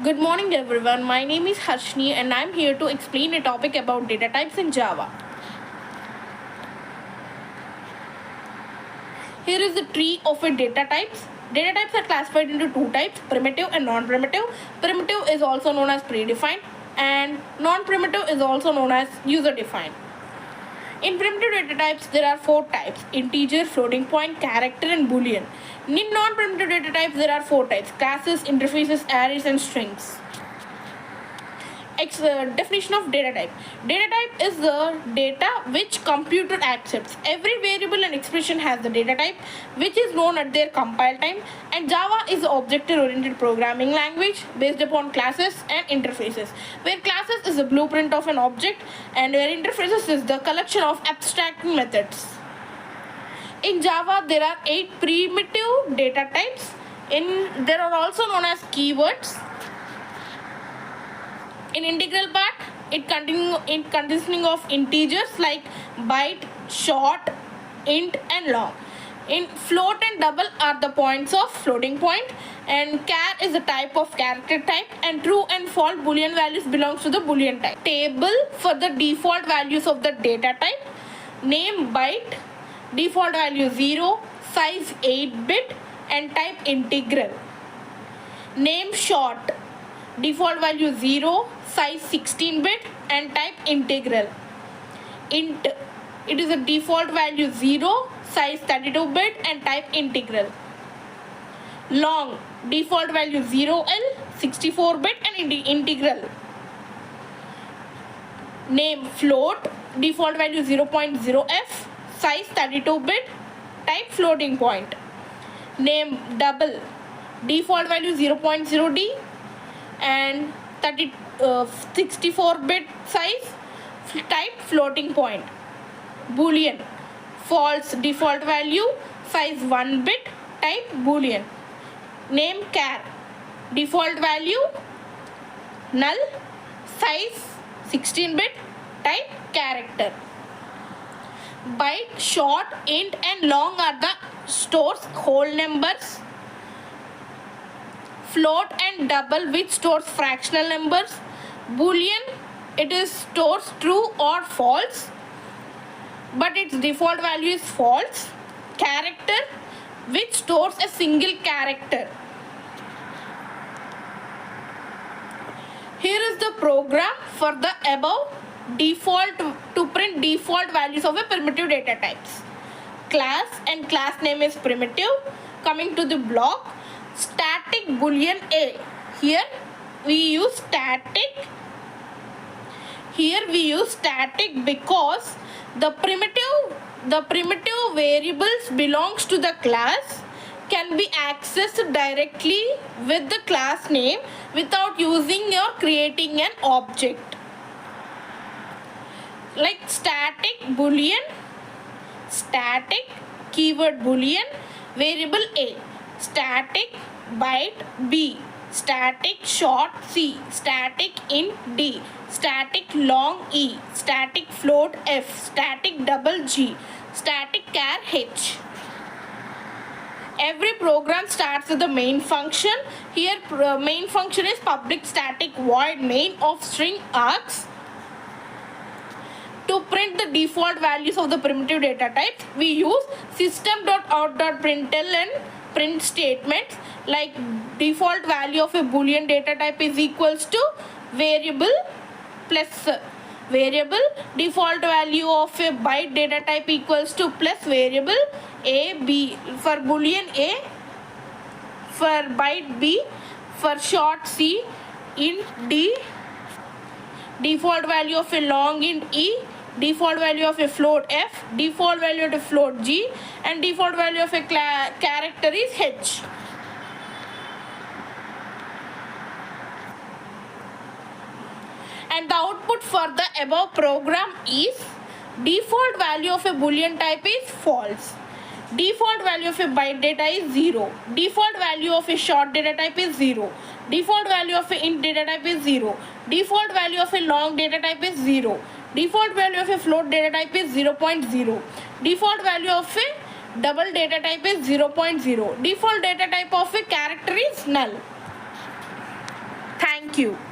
Good morning everyone, my name is Harshni and I am here to explain a topic about data types in Java. Here is the tree of a data types. Data types are classified into two types, primitive and non-primitive. Primitive is also known as predefined and non-primitive is also known as user-defined. In primitive data types, there are four types: integer, floating point, character, and boolean. In non-primitive data types, there are four types: classes, interfaces, arrays, and strings. Definition of data type. Data type is the data which computer accepts. Every variable and expression has the data type which is known at their compile time, and Java is an object-oriented programming language based upon classes and interfaces, where classes is the blueprint of an object and where interfaces is the collection of abstracting methods. In Java, there are 8 primitive data types. There are also known as keywords. In integral part, it consisting of integers like byte, short, int, and long. In float and double are the points of floating point, and char is the type of character type, and true and false boolean values belongs to the boolean type. Table for the default values of the data type. Name byte, default value 0, size 8-bit, and type integral. Name short, default value 0, size 16-bit, and type integral. Int, it is a default value 0, size 32-bit, and type integral. Long, default value 0L, 64-bit, and integral. Name float, default value 0.0f, size 32-bit, type floating point. Name double, default value 0.0d, and 64-bit size, type floating point. Boolean, false, default value, size 1-bit, type boolean. Name char, default value null, size 16-bit, type character. Byte, short, int, and long are the stores whole numbers. Float and double which stores fractional numbers. Boolean, it is stores true or false, but its default value is false. Character, which stores a single character. Here is the program for the above default to print default values of a primitive data types. Class and class name is primitive. Coming to the block, static boolean A. Here we use static. Here we use static because the primitive variables belongs to the class can be accessed directly with the class name without using or creating an object. Like static boolean, static keyword boolean, variable A, static byte B, static short C, static int D, static long E, static float F, static double G, static char H. Every program starts with the main function. Here main function is public static void main of string args. To print the default values of the primitive data types, we use system.out.println and print statements like default value of a boolean data type is equals to variable plus variable, default value of a byte data type equals to plus variable A, B for boolean A, for byte B, for short C, int D, default value of a long int E, default value of a float F, default value of a float G, and default value of a character is H. And the output for the above program is default value of a boolean type is false. Default value of a byte data is 0. Default value of a short data type is 0. Default value of a int data type is 0. Default value of a long data type is 0. Default value of a float data type is 0.0. Default value of a double data type is 0.0. Default data type of a character is null. Thank you. Thank you.